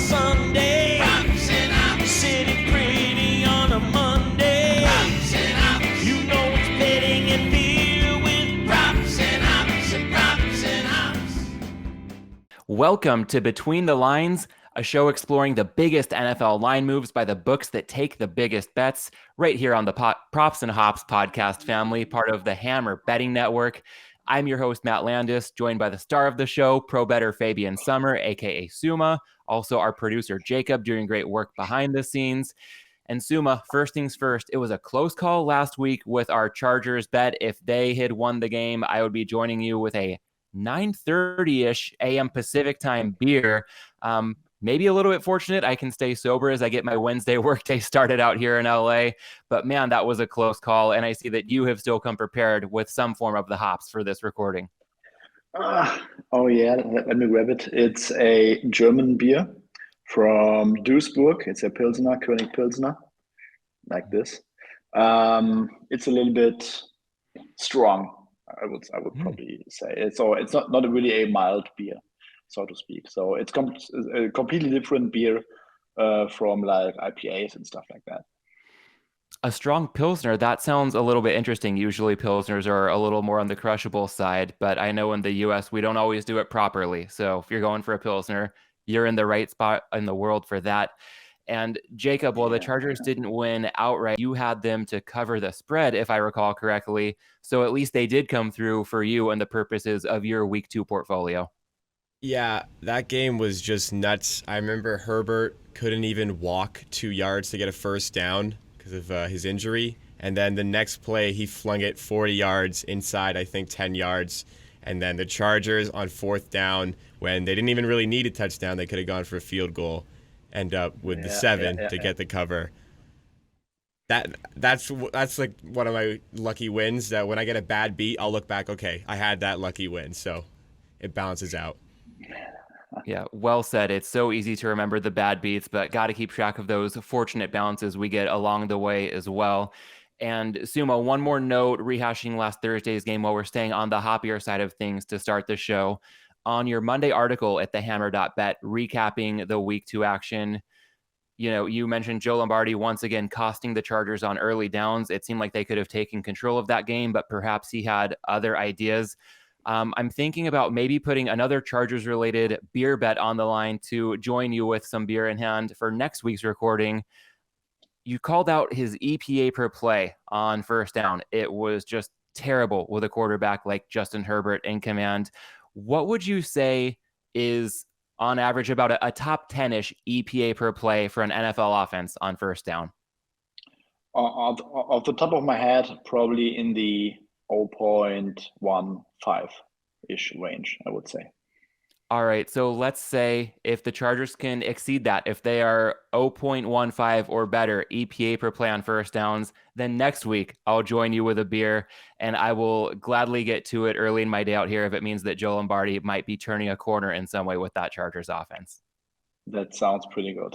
Sunday. Props and ops. Sitting pretty on a Monday. Props and ops. You know it's betting and beer with props and ops and props and ops. Welcome to Between the Lines, a show exploring the biggest NFL line moves by the books that take the biggest bets, right here on the Props and Hops podcast family, part of the Hammer Betting Network. I'm your host, Matt Landis, joined by the star of the show, pro bettor Fabian Sommer, aka Suuma, also our producer, Jacob, doing great work behind the scenes. And Suuma, first things first, it was a close call last week with our Chargers bet. If they had won the game, I would be joining you with a 9:30-ish a.m. Pacific time beer. Maybe a little bit fortunate. I can stay sober as I get my Wednesday workday started out here in LA. But man, that was a close call. And I see that you have still come prepared with some form of the hops for this recording. Oh yeah, let me grab it. It's a German beer from Duisburg. It's a Pilsner, König Pilsner, like this. It's a little bit strong, I would probably say. It's not really a mild beer, so to speak. So it's a completely different beer from like IPAs and stuff like that. A strong Pilsner, that sounds a little bit interesting. Usually Pilsners are a little more on the crushable side, but I know in the US we don't always do it properly. So if you're going for a Pilsner, you're in the right spot in the world for that. And Jacob, while the Chargers didn't win outright, you had them to cover the spread, if I recall correctly. So at least they did come through for you and the purposes of your week 2 portfolio. Yeah, that game was just nuts. I remember Herbert couldn't even walk 2 yards to get a first down because of his injury. And then the next play, he flung it 40 yards inside, I think 10 yards. And then the Chargers on fourth down, when they didn't even really need a touchdown, they could have gone for a field goal, end up with the 7 to get the cover. That's like one of my lucky wins, that when I get a bad beat, I'll look back, okay, I had that lucky win. So it balances out. Yeah, well said. It's so easy to remember the bad beats, but got to keep track of those fortunate balances we get along the way as well. And Suuma, one more note, rehashing last Thursday's game while we're staying on the hoppier side of things to start the show. On your Monday article at thehammer.bet, recapping the week 2 action, you mentioned Joe Lombardi once again costing the Chargers on early downs. It seemed like they could have taken control of that game, but perhaps he had other ideas. I'm thinking about maybe putting another Chargers-related beer bet on the line to join you with some beer in hand for next week's recording. You called out his EPA per play on first down. It was just terrible with a quarterback like Justin Herbert in command. What would you say is, on average, about a top 10-ish EPA per play for an NFL offense on first down? Off the top of my head, probably in the 0.15-ish range, I would say. All right, so let's say if the Chargers can exceed that, if they are 0.15 or better EPA per play on first downs, then next week I'll join you with a beer, and I will gladly get to it early in my day out here if it means that Joe Lombardi might be turning a corner in some way with that Chargers offense. That sounds pretty good.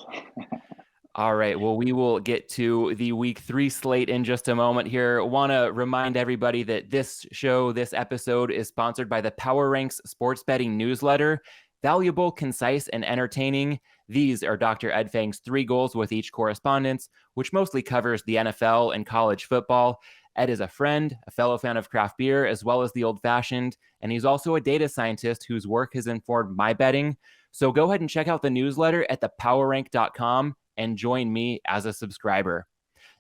All right, well, we will get to the week 3 slate in just a moment here. Want to remind everybody that this episode is sponsored by the Power Ranks Sports Betting Newsletter. Valuable, concise, and entertaining. These are Dr. Ed Fang's 3 goals with each correspondence, which mostly covers the NFL and college football. Ed is a friend, a fellow fan of craft beer, as well as the old-fashioned, and he's also a data scientist whose work has informed my betting. So go ahead and check out the newsletter at thepowerrank.com and join me as a subscriber.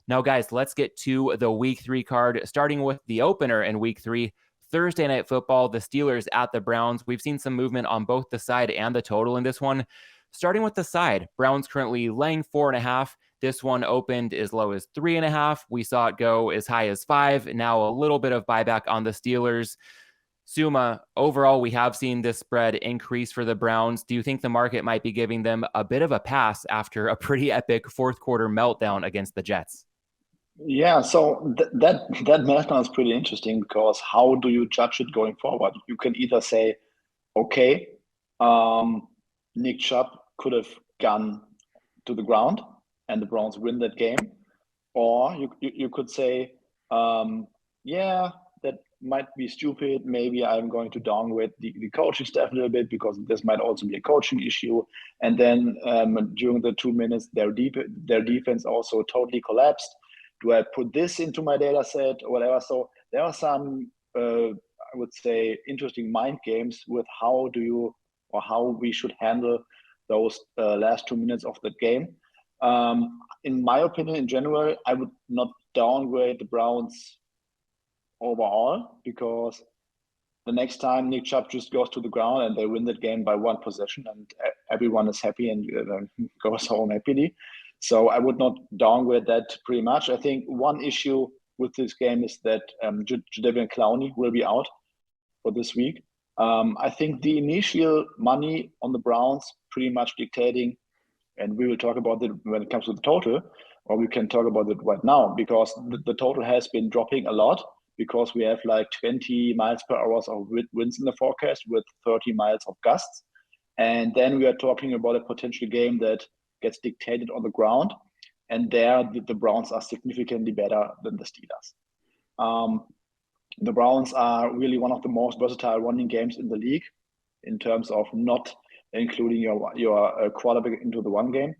Now, guys, let's get to the week 3 card, starting with the opener in week 3, Thursday Night Football, the Steelers at the Browns. We've seen some movement on both the side and the total in this one. Starting with the side, Browns currently laying 4.5. This one opened as low as 3.5. We saw it go as high as 5. Now a little bit of buyback on the Steelers. Suuma, overall, we have seen this spread increase for the Browns. Do you think the market might be giving them a bit of a pass after a pretty epic fourth quarter meltdown against the Jets? Yeah, so that meltdown is pretty interesting, because how do you judge it going forward? You can either say, okay, Nick Chubb could have gone to the ground and the Browns win that game, or you could say, yeah, might be stupid. Maybe I'm going to downgrade the coaching staff a little bit because this might also be a coaching issue. And then during the 2 minutes, their defense also totally collapsed. Do I put this into my data set or whatever? So there are some, I would say, interesting mind games with how we should handle those last 2 minutes of the game. In my opinion, in general, I would not downgrade the Browns overall, because the next time Nick Chubb just goes to the ground and they win that game by 1 possession and everyone is happy and goes home happily. So I would not downgrade that pretty much. I think one issue with this game is that Jadeveon Clowney will be out for this week. I think the initial money on the Browns pretty much dictating, and we will talk about it when it comes to the total, or we can talk about it right now, because the total has been dropping a lot, because we have like 20 miles per hour of winds in the forecast with 30 miles of gusts. And then we are talking about a potential game that gets dictated on the ground. And there, the Browns are significantly better than the Steelers. The Browns are really one of the most versatile running games in the league in terms of not including your quarterback into the one game.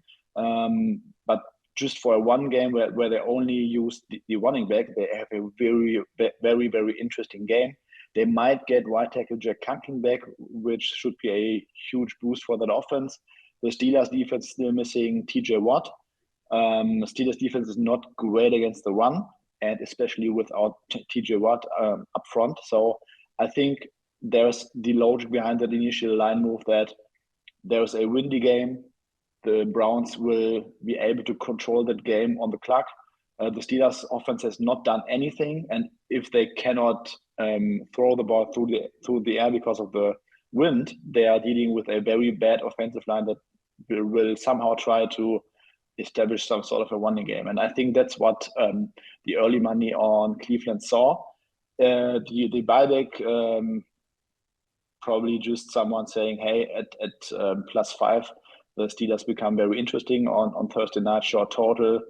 But just for a one game where they only use the running back, they have a very, very, very interesting game. They might get right tackle Jack Conklin back, which should be a huge boost for that offense. The Steelers defense is still missing TJ Watt. Steelers defense is not great against the run, and especially without TJ Watt up front. So I think there's the logic behind that initial line move that there's a windy game. The Browns will be able to control that game on the clock. The Steelers offense has not done anything, and if they cannot throw the ball through the air because of the wind, they are dealing with a very bad offensive line that will somehow try to establish some sort of a running game. And I think that's what the early money on Cleveland saw. The buyback, probably just someone saying, hey, at +5, the Steelers become very interesting on Thursday night, short total,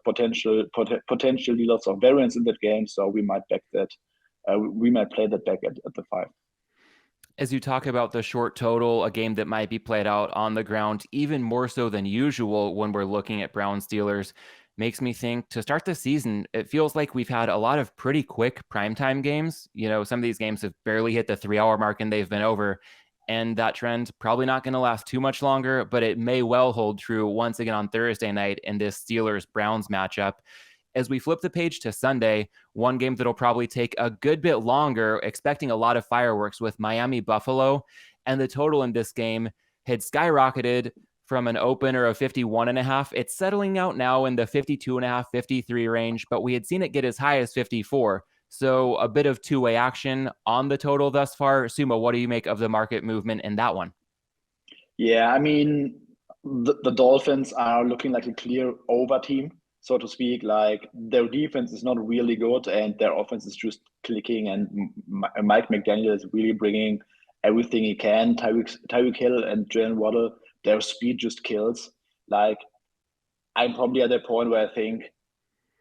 potentially lots of variance in that game. So we might back that. We might play that back at the 5. As you talk about the short total, a game that might be played out on the ground, even more so than usual when we're looking at Browns Steelers, makes me think to start the season, it feels like we've had a lot of pretty quick primetime games. You know, some of these games have barely hit the 3-hour mark and they've been over. And that trend probably not going to last too much longer, but it may well hold true once again on Thursday night in this Steelers-Browns matchup. As we flip the page to Sunday, one game that'll probably take a good bit longer, expecting a lot of fireworks with Miami-Buffalo. And the total in this game had skyrocketed from an opener of 51.5. It's settling out now in the 52.5, 53 range, but we had seen it get as high as 54. So a bit of two-way action on the total thus far. Suuma, what do you make of the market movement in that one? Yeah, I mean, the Dolphins are looking like a clear over team, so to speak. Like, their defense is not really good and their offense is just clicking, and Mike McDaniel is really bringing everything he can. Tyreek Hill and Jalen Waddle, their speed just kills. Like, I'm probably at that point where I think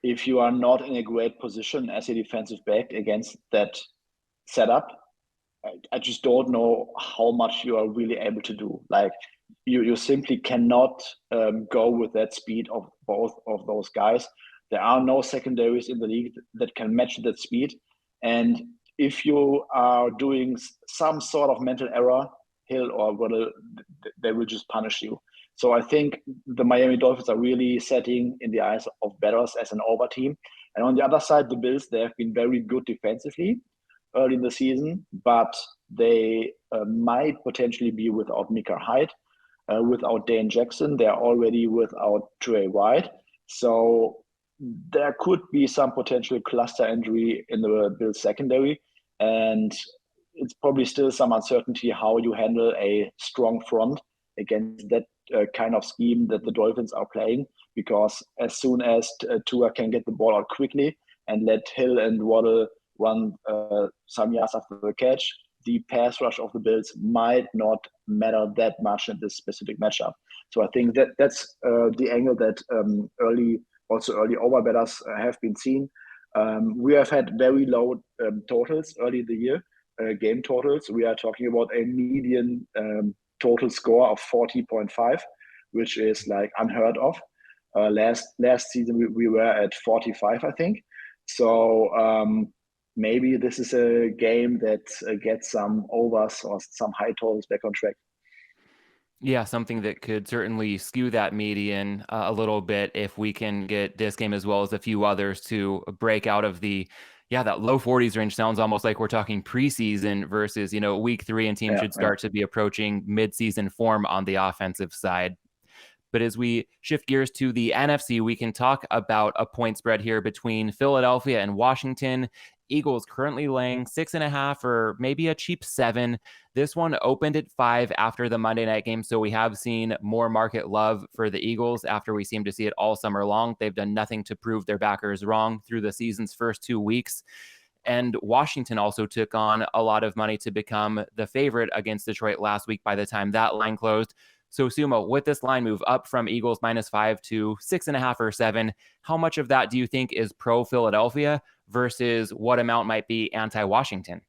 if you are not in a great position as a defensive back against that setup, I just don't know how much you are really able to do. Like, you simply cannot go with that speed of both of those guys. There are no secondaries in the league that can match that speed. And if you are doing some sort of mental error, Hill or Waddle, they will just punish you. So I think the Miami Dolphins are really setting in the eyes of bettors as an over team. And on the other side, the Bills, they have been very good defensively early in the season, but they might potentially be without Micah Hyde, without Dane Jackson. They're already without Trey White. So there could be some potential cluster injury in the Bills secondary. And it's probably still some uncertainty how you handle a strong front against that kind of scheme that the Dolphins are playing, because as soon as Tua can get the ball out quickly and let Hill and Waddle run some yards after the catch, the pass rush of the Bills might not matter that much in this specific matchup. So I think that's the angle that early over bettors have been seen. We have had very low totals early in the year, game totals. We are talking about a median total score of 40.5, which is like unheard of. Last season we were at 45, I think. So maybe this is a game that gets some overs or some high totals back on track. Yeah, something that could certainly skew that median a little bit if we can get this game as well as a few others to break out of that low 40s range. Sounds almost like we're talking preseason versus, week 3, and teams should start to be approaching mid-season form on the offensive side. But as we shift gears to the NFC, we can talk about a point spread here between Philadelphia and Washington. Eagles currently laying 6.5 or maybe a cheap 7. This one opened at 5 after the Monday night game, so we have seen more market love for the Eagles after we seem to see it all summer long. They've done nothing to prove their backers wrong through the season's first 2 weeks. And Washington also took on a lot of money to become the favorite against Detroit last week by the time that line closed. So Suuma, with this line move up from Eagles -5 to 6.5 or 7, how much of that do you think is pro Philadelphia versus what amount might be anti-Washington?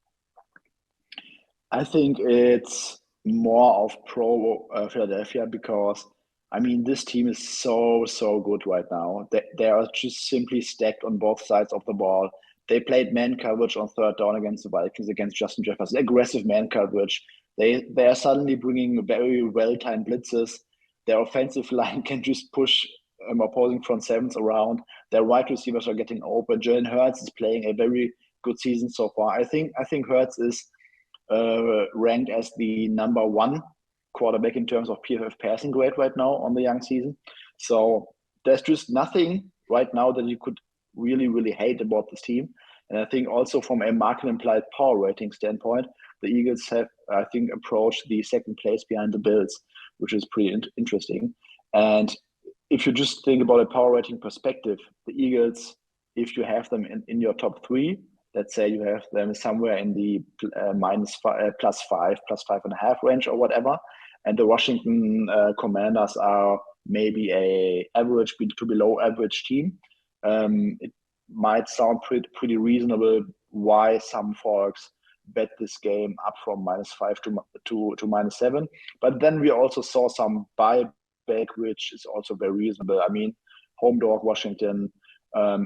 I think it's more of pro Philadelphia because, I mean, this team is so good right now. They are just simply stacked on both sides of the ball. They played man coverage on third down against the Vikings, against Justin Jefferson, aggressive man coverage. They are suddenly bringing very well-timed blitzes. Their offensive line can just push opposing front sevens around. Their wide receivers are getting open. Jalen Hurts is playing a very good season so far. I think Hurts is ranked as the number 1 quarterback in terms of PFF passing grade right now on the young season. So there's just nothing right now that you could really hate about this team. And I think also from a market implied power rating standpoint, the Eagles have, I think, approached the second place behind the Bills, which is pretty interesting. And if you just think about a power rating perspective, the Eagles, if you have them in your top 3, let's say you have them somewhere in the +5, +5.5 range or whatever, and the Washington Commanders are maybe a average to below average team, it might sound pretty reasonable why some folks bet this game up from -5 to -7. But then we also saw some buyback, which is also very reasonable. I mean, home dog Washington,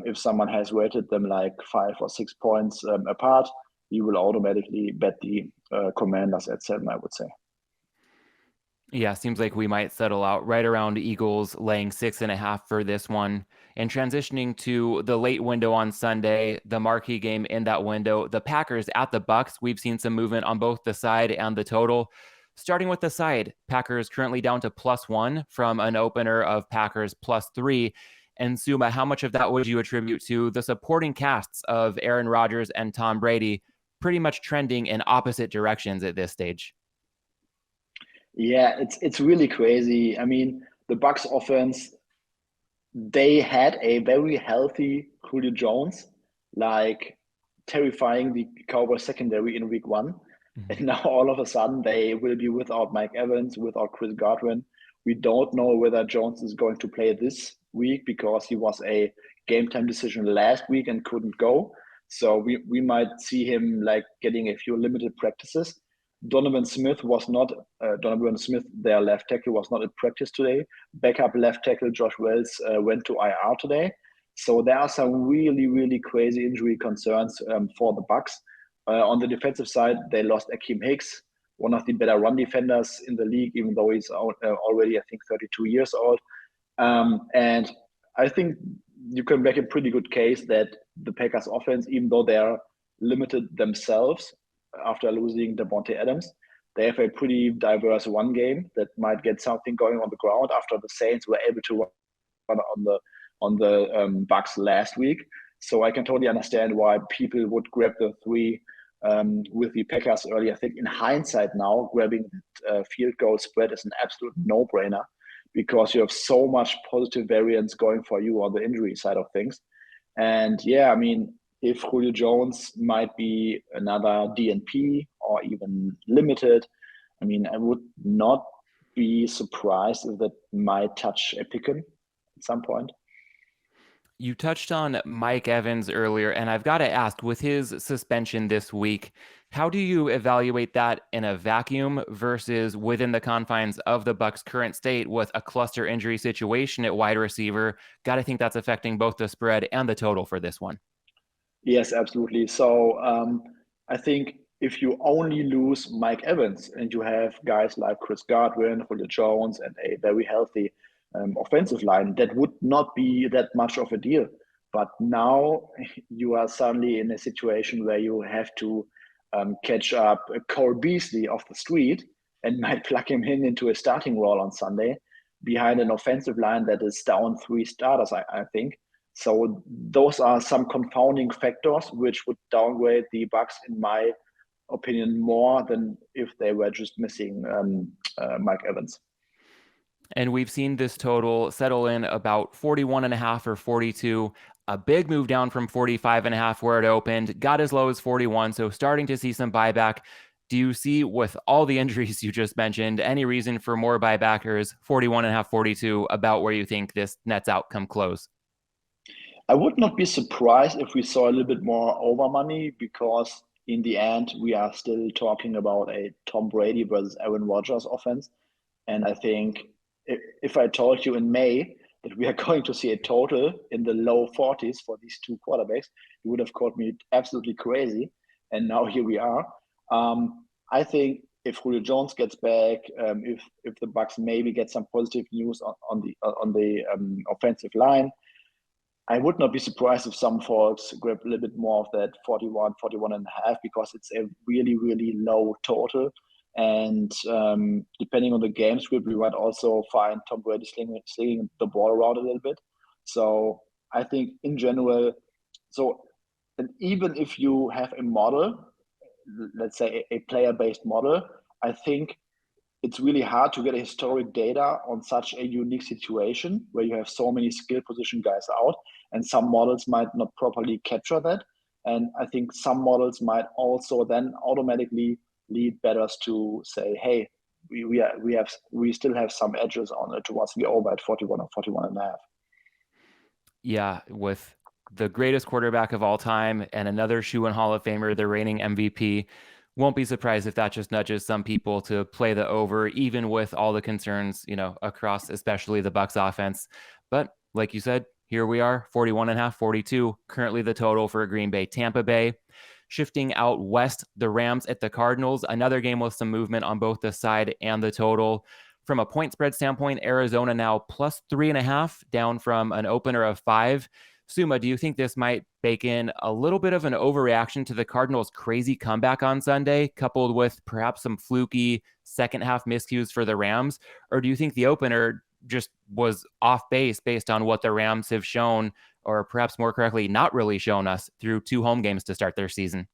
if someone has rated them like 5 or 6 points apart, you will automatically bet the Commanders at 7, I would say. Yeah, seems like we might settle out right around Eagles laying 6.5 for this one. And transitioning to the late window on Sunday, the marquee game in that window, the Packers at the Bucs. We've seen some movement on both the side and the total. Starting with the side, Packers currently down to +1 from an opener of Packers +3. And Suuma, how much of that would you attribute to the supporting casts of Aaron Rodgers and Tom Brady pretty much trending in opposite directions at this stage? Yeah, it's really crazy. I mean, the Bucs offense, they had a very healthy Julio Jones, like terrifying the Cowboys secondary in week 1. And now all of a sudden they will be without Mike Evans, without Chris Godwin. We don't know whether Jones is going to play this week because he was a game time decision last week and couldn't go. So we might see him like getting a few limited practices. Donovan Smith, their left tackle, was not at practice today. Backup left tackle Josh Wells went to IR today. So there are some really crazy injury concerns for the Bucs. On the defensive side, they lost Akeem Hicks, one of the better run defenders in the league, even though he's already, I think, 32 years old. And I think you can make a pretty good case that the Packers offense, even though they are limited themselves after losing Devontae Adams, they have a pretty diverse one game that might get something going on the ground after the Saints were able to run on the Bucs last week. So I can totally understand why people would grab the 3 with the Packers early. I think in hindsight now, grabbing field goal spread is an absolute no-brainer because you have so much positive variance going for you on the injury side of things. And yeah, I mean, if Julio Jones might be another DNP or even limited, I mean, I would not be surprised if that might touch a pick 'em at some point. You touched on Mike Evans earlier, and I've got to ask, with his suspension this week, how do you evaluate that in a vacuum versus within the confines of the Bucs' current state with a cluster injury situation at wide receiver? Got to think that's affecting both the spread and the total for this one. Yes, absolutely. So I think if you only lose Mike Evans and you have guys like Chris Godwin, Julio Jones, and a very healthy offensive line, that would not be that much of a deal. But now you are suddenly in a situation where you have to catch up Cole Beasley off the street and might plug him in into a starting role on Sunday behind an offensive line that is down 3 starters, I think. So those are some confounding factors which would downgrade the Bucs, in my opinion, more than if they were just missing Mike Evans. And we've seen this total settle in about 41.5 or 42, a big move down from 45.5 where it opened, got as low as 41. So starting to see some buyback. Do you see, with all the injuries you just mentioned, any reason for more buybackers, 41.5, 42, about where you think this nets out come close? I would not be surprised if we saw a little bit more over money, because in the end, we are still talking about a Tom Brady versus Aaron Rodgers offense. And I think if I told you in May that we are going to see a total in the low 40s for these two quarterbacks, you would have called me absolutely crazy. And now here we are. I think if Julio Jones gets back, if the Bucs maybe get some positive news on the offensive line, I would not be surprised if some folks grab a little bit more of that 41, 41 and a half, because it's a really, really low total. And depending on the game script, we might also find Tom Brady slinging the ball around a little bit. So I think in general, and even if you have a model, let's say a player-based model, I think it's really hard to get a historic data on such a unique situation where you have so many skill position guys out, and some models might not properly capture that. And I think some models might also then automatically lead bettors to say, hey, we still have some edges on it towards the over at 41 or 41 and a half. Yeah, with the greatest quarterback of all time and another shoe-in Hall of Famer, the reigning MVP, won't be surprised if that just nudges some people to play the over, even with all the concerns, across especially the Bucs offense. But like you said, here we are, 41.5, 42, currently the total for Green Bay, Tampa Bay. Shifting out west, the Rams at the Cardinals, another game with some movement on both the side and the total. From a point spread standpoint, Arizona now plus 3.5, down from an opener of 5. Suuma, do you think this might bake in a little bit of an overreaction to the Cardinals' crazy comeback on Sunday, coupled with perhaps some fluky second half miscues for the Rams? Or do you think the opener just was off base based on what the Rams have shown, or perhaps more correctly, not really shown us through 2 home games to start their season?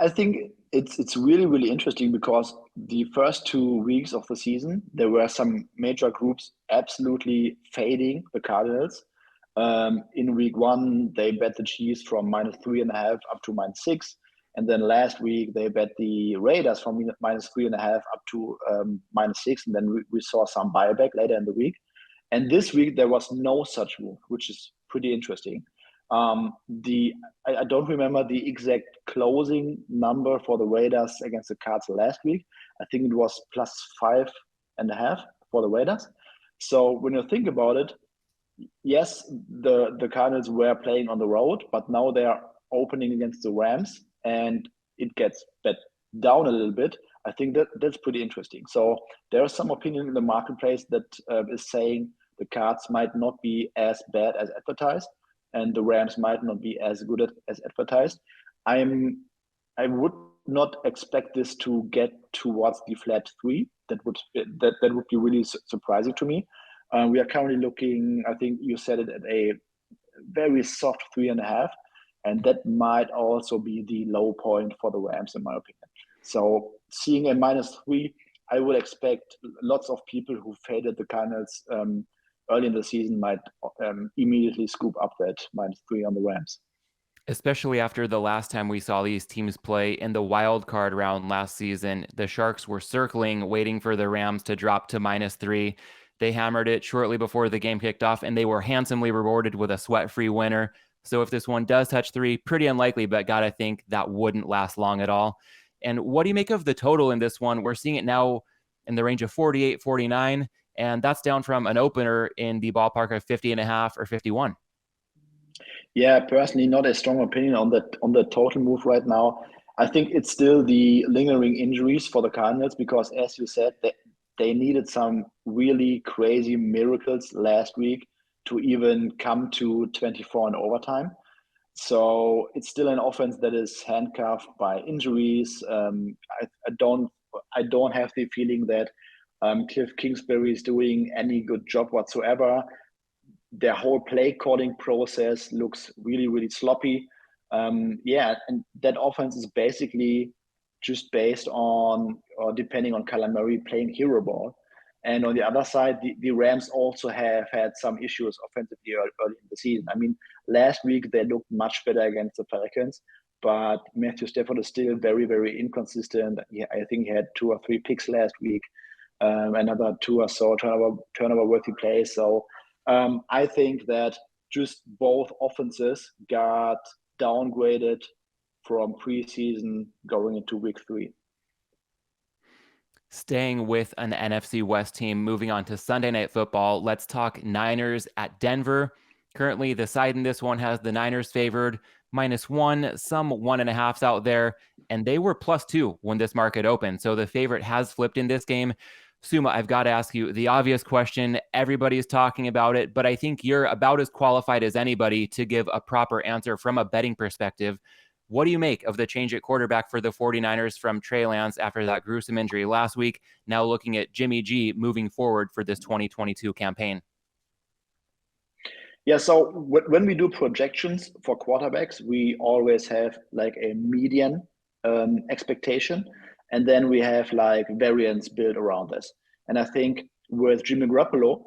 I think it's really, really interesting, because the first 2 weeks of the season, there were some major groups absolutely fading the Cardinals. In week 1, they bet the Chiefs from -3.5 up to -6. And then last week, they bet the Raiders from -3.5 up to -6. And then we saw some buyback later in the week. And this week, there was no such move, which is pretty interesting. I don't remember the exact closing number for the Raiders against the Cards last week. I think it was +5.5 for the Raiders. So when you think about it, yes, the Cardinals were playing on the road, but now they are opening against the Rams, and it gets bet down a little bit. I think that's pretty interesting. So there is some opinion in the marketplace that is saying the Cards might not be as bad as advertised, and the Rams might not be as good as advertised. I would not expect this to get towards the flat 3. That would be really surprising to me. We are currently looking, I think you said it, at a very soft 3.5, and that might also be the low point for the Rams, in my opinion. So seeing a -3, I would expect lots of people who faded the Cardinals early in the season might immediately scoop up that -3 on the Rams. Especially after the last time we saw these teams play in the wild card round last season, the Sharks were circling, waiting for the Rams to drop to -3. They hammered it shortly before the game kicked off, and they were handsomely rewarded with a sweat-free winner. So if this one does touch 3, pretty unlikely, but gotta think that wouldn't last long at all. And what do you make of the total in this one? We're seeing it now in the range of 48, 49, and that's down from an opener in the ballpark of 50.5 or 51. Yeah, personally, not a strong opinion on the total move right now. I think it's still the lingering injuries for the Cardinals because, as you said, they needed some really crazy miracles last week to even come to 24 in overtime. So it's still an offense that is handcuffed by injuries. I don't have the feeling that Cliff Kingsbury is doing any good job whatsoever. Their whole play calling process looks really, really sloppy. And that offense is basically just based on or depending on Kyler Murray playing hero ball. And on the other side, the Rams also have had some issues offensively early in the season. I mean, last week they looked much better against the Falcons, but Matthew Stafford is still very, very inconsistent. I think he had 2 or 3 picks last week, another 2 or so turnover-worthy plays. So I think that just both offenses got downgraded from preseason going into week 3. Staying with an NFC West team, moving on to Sunday Night Football, let's talk Niners at Denver. Currently, the side in this one has the Niners favored -1, some 1.5s out there, and they were +2 when this market opened. So the favorite has flipped in this game. Suuma, I've got to ask you the obvious question. Everybody's talking about it, but I think you're about as qualified as anybody to give a proper answer from a betting perspective. What do you make of the change at quarterback for the 49ers from Trey Lance after that gruesome injury last week, now looking at Jimmy G moving forward for this 2022 campaign? Yeah, so when we do projections for quarterbacks, we always have like a median expectation, and then we have like variance built around this. And I think with Jimmy Garoppolo,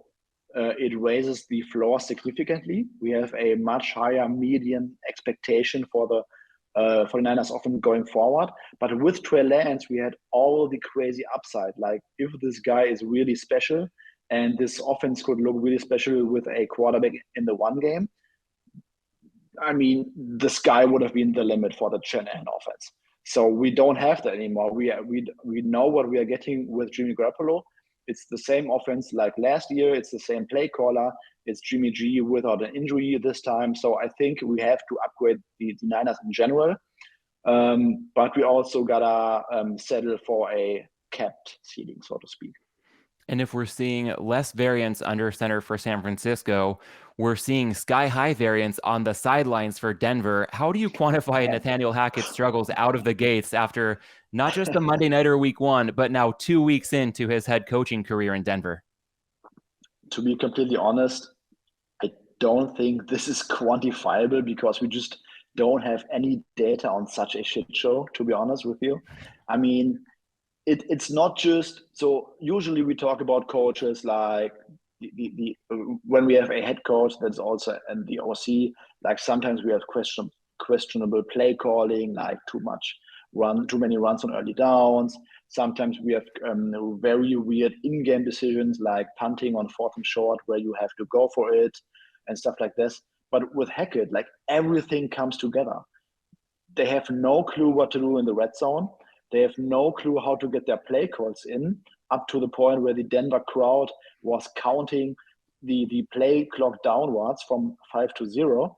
it raises the floor significantly. We have a much higher median expectation for the 49ers often going forward. But with Trey Lance, we had all the crazy upside. Like if this guy is really special and this offense could look really special with a quarterback in the one game, I mean, the sky would have been the limit for the Shanahan offense. So we don't have that anymore. We know what we are getting with Jimmy Garoppolo. It's the same offense like last year. It's the same play caller. It's Jimmy G without an injury this time. So I think we have to upgrade the Niners in general. But we also gotta settle for a capped ceiling, so to speak. And if we're seeing less variance under center for San Francisco, we're seeing sky-high variance on the sidelines for Denver. How do you quantify Nathaniel Hackett's struggles out of the gates after not just the Monday Nighter week 1, but now 2 weeks into his head coaching career in Denver? To be completely honest, I don't think this is quantifiable because we just don't have any data on such a shit show, to be honest with you. I mean, it's not just, so usually we talk about coaches like the when we have a head coach that's also and the OC, like sometimes we have questionable play calling, like too many runs on early downs. Sometimes we have very weird in-game decisions like punting on 4th and short where you have to go for it and stuff like this. But with Hackett, like everything comes together. They have no clue what to do in the red zone. They have no clue how to get their play calls in, up to the point where the Denver crowd was counting the play clock downwards from 5 to 0.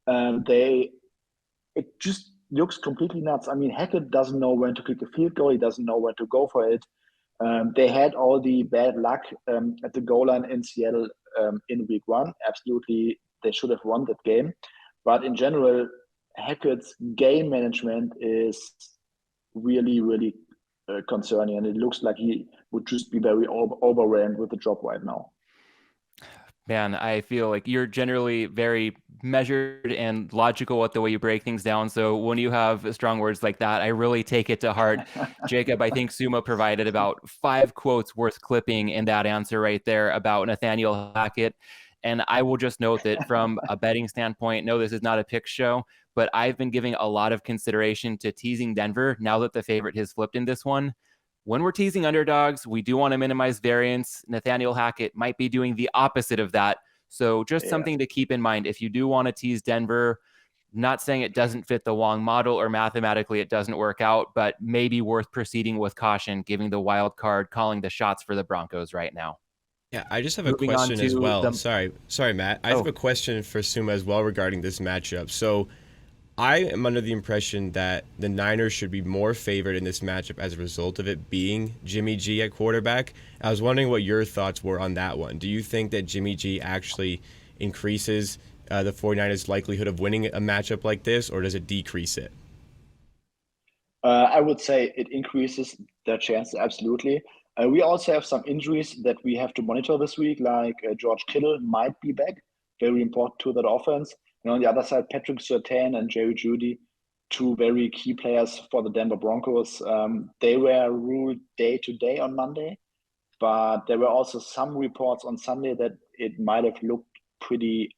It just looks completely nuts. I mean, Hackett doesn't know when to kick a field goal. He doesn't know where to go for it. They had all the bad luck at the goal line in Seattle in week 1. Absolutely, they should have won that game. But in general, Hackett's game management is really, really concerning, and it looks like he would just be very overwhelmed with the job right now. Man, I feel like you're generally very measured and logical with the way you break things down. So when you have strong words like that, I really take it to heart. Jacob, I think Suuma provided about 5 quotes worth clipping in that answer right there about Nathaniel Hackett. And I will just note that from a betting standpoint, no, this is not a pick show, but I've been giving a lot of consideration to teasing Denver now that the favorite has flipped in this one. when we're teasing underdogs, we do want to minimize variance. Nathaniel Hackett might be doing the opposite of that. So just something to keep in mind. If you do want to tease Denver, not saying it doesn't fit the Wong model or mathematically it doesn't work out, but maybe worth proceeding with caution, giving the wild card, calling the shots for the Broncos right now. Yeah, I just have Moving a question as well. the- Sorry, Matt. I have a question for Suuma as well regarding this matchup. So I am under the impression that the Niners should be more favored in this matchup as a result of it being Jimmy G at quarterback. I was wondering what your thoughts were on that one. Do you think that Jimmy G actually increases the 49ers' likelihood of winning a matchup like this, or does it decrease it? I would say it increases their chances, absolutely. We also have some injuries that we have to monitor this week, like George Kittle might be back, very important to that offense. And on the other side, Patrick Surtain and Jerry Jeudy, two very key players for the Denver Broncos. They were ruled day to day on Monday, but there were also some reports on Sunday that it might have looked pretty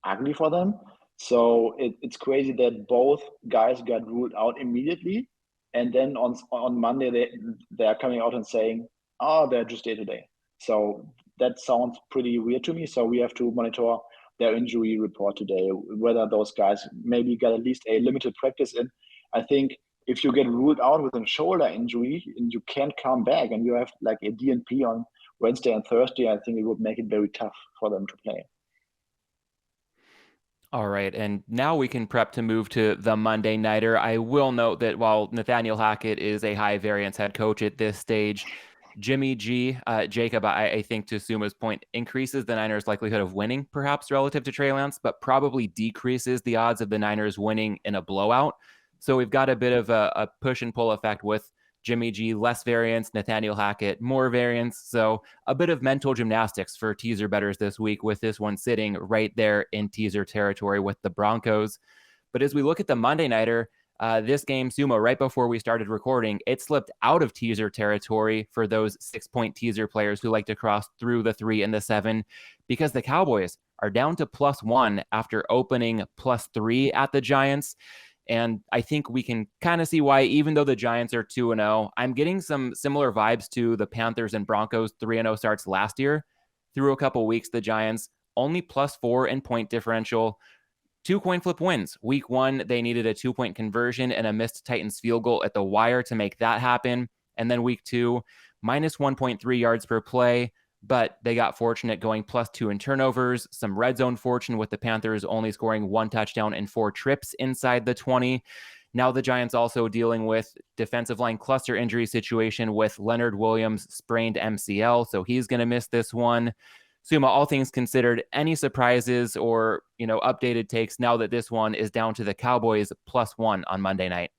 ugly for them. So it's crazy that both guys got ruled out immediately, and then on Monday they are coming out and saying, "Oh, they're just day to day." So that sounds pretty weird to me. So we have to monitor their injury report today, whether those guys maybe got at least a limited practice in. I think if you get ruled out with a shoulder injury and you can't come back and you have like a DNP on Wednesday and Thursday, I think it would make it very tough for them to play. All right, and now we can prep to move to the Monday Nighter. I will note that while Nathaniel Hackett is a high variance head coach at this stage, Jimmy G, Jacob, I think to Suma's point, increases the Niners' likelihood of winning, perhaps relative to Trey Lance, but probably decreases the odds of the Niners winning in a blowout. So we've got a bit of a push and pull effect with Jimmy G, less variance, Nathaniel Hackett, more variance. So a bit of mental gymnastics for teaser bettors this week, with this one sitting right there in teaser territory with the Broncos. But as we look at the Monday Nighter, this game, Suuma, right before we started recording, it slipped out of teaser territory for those 6-point teaser players who like to cross through the 3 and the 7, because the Cowboys are down to +1 after opening +3 at the Giants. And I think we can kind of see why, even though the Giants are 2-0, I'm getting some similar vibes to the Panthers and Broncos 3-0 starts last year. Through a couple weeks, the Giants only +4 in point differential. 2 coin flip wins. Week 1, they needed a 2-point conversion and a missed Titans field goal at the wire to make that happen. And then week 2, minus 1.3 yards per play, but they got fortunate going +2 in turnovers, some red zone fortune with the Panthers only scoring 1 touchdown and 4 trips inside the 20. Now the Giants also dealing with defensive line cluster injury situation with Leonard Williams sprained MCL, so he's going to miss this one. Suuma, all things considered, any surprises or, updated takes now that this one is down to the Cowboys +1 on Monday night?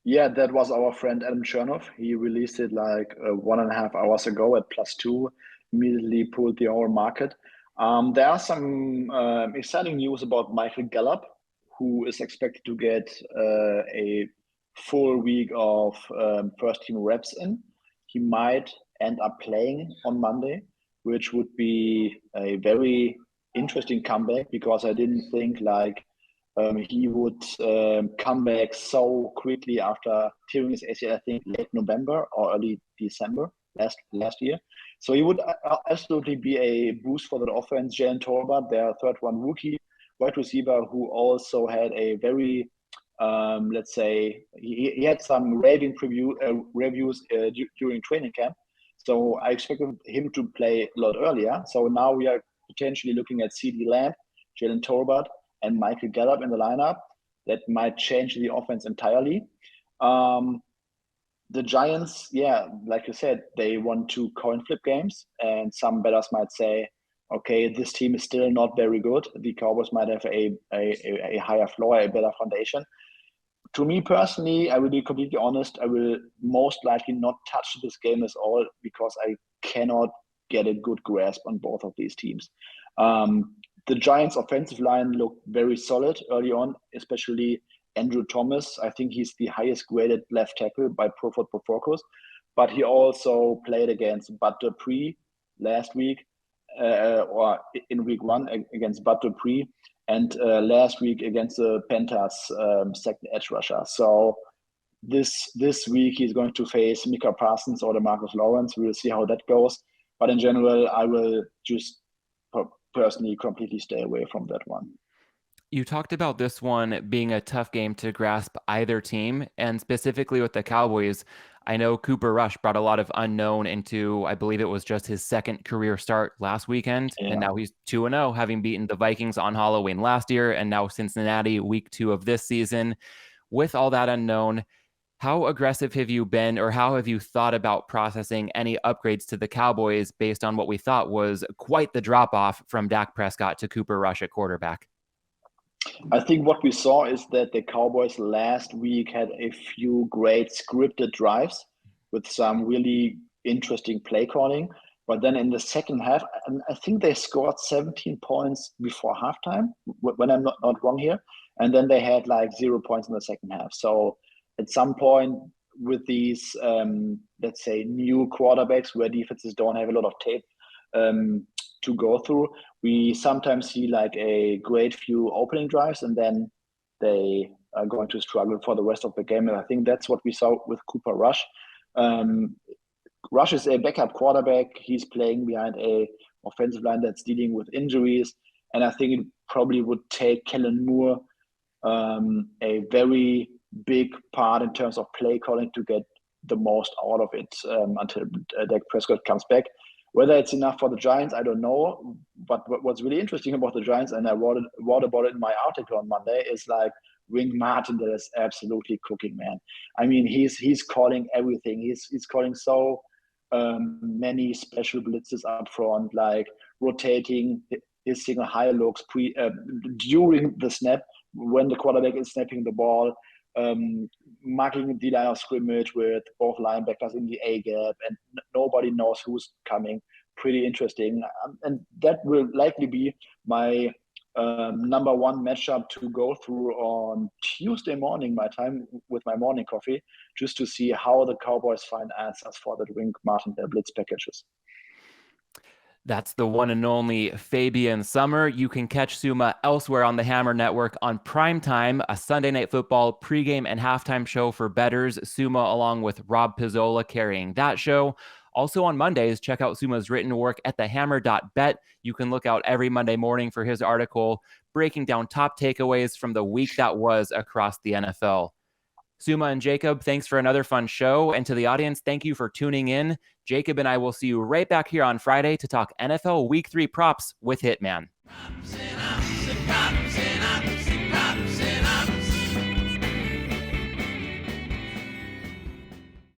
Yeah, that was our friend Adam Chernoff. He released it like 1.5 hours ago at +2, immediately pulled the whole market. There are some exciting news about Michael Gallup, who is expected to get a full week of first team reps in. He might end up playing on Monday, which would be a very interesting comeback, because I didn't think he would come back so quickly after tearing his ACL, I think late November or early December last year. So he would absolutely be a boost for the offense. Jalen Tolbert, their third-round rookie wide receiver, who also had a very, let's say, he had some raving reviews during training camp. So I expected him to play a lot earlier. So now we are potentially looking at CeeDee Lamb, Jalen Tolbert, and Michael Gallup in the lineup. That might change the offense entirely. The Giants, like you said, they won 2 coin flip games, and some bettors might say, okay, this team is still not very good. The Cowboys might have a higher floor, a better foundation. To me personally, I will be completely honest, I will most likely not touch this game at all, because I cannot get a good grasp on both of these teams. The Giants' offensive line looked very solid early on, especially Andrew Thomas. I think he's the highest graded left tackle by Pro Football Focus, but he also played against Bud Dupree last week, or in week 1 against Bud Dupree, and last week against the Panthers second edge rusher. So this week he's going to face Micah Parsons or DeMarcus Lawrence. We will see how that goes. But in general, I will just personally completely stay away from that one. You talked about this one being a tough game to grasp either team, and specifically with the Cowboys. I know Cooper Rush brought a lot of unknown into, I believe it was just his second career start last weekend, and now he's 2-0, having beaten the Vikings on Halloween last year, and now Cincinnati week 2 of this season. With all that unknown, how aggressive have you been, or how have you thought about processing any upgrades to the Cowboys based on what we thought was quite the drop-off from Dak Prescott to Cooper Rush at quarterback? I think what we saw is that the Cowboys last week had a few great scripted drives with some really interesting play calling. But then in the second half, I think they scored 17 points before halftime, when I'm not wrong here. And then they had like 0 points in the second half. So at some point with these, let's say, new quarterbacks where defenses don't have a lot of tape to go through, we sometimes see like a great few opening drives and then they are going to struggle for the rest of the game. And I think that's what we saw with Cooper Rush. Rush is a backup quarterback. He's playing behind a offensive line that's dealing with injuries. And I think it probably would take Kellen Moore a very big part in terms of play calling to get the most out of it until Dak Prescott comes back. Whether it's enough for the Giants, I don't know. But what's really interesting about the Giants, and I wrote about it in my article on Monday, is like Wink Martindale is absolutely cooking, man. I mean, he's calling everything. He's calling so many special blitzes up front, like rotating his single high looks during the snap when the quarterback is snapping the ball, marking the line of scrimmage with both linebackers in the A gap, and nobody knows who's coming. Pretty interesting, and that will likely be my number one matchup to go through on Tuesday morning, my time, with my morning coffee, just to see how the Cowboys find answers for the Wink Martindale blitz packages. That's the one and only Fabian Sommer. You can catch Suuma elsewhere on the Hammer Network on Primetime, a Sunday Night Football pregame and halftime show for bettors. Suuma, along with Rob Pizzola, carrying that show. Also on Mondays, check out Suma's written work at thehammer.bet. You can look out every Monday morning for his article breaking down top takeaways from the week that was across the NFL. Suuma and Jacob, thanks for another fun show. And to the audience, thank you for tuning in. Jacob and I will see you right back here on Friday to talk NFL Week 3 props with Hitman. Props and ops and props.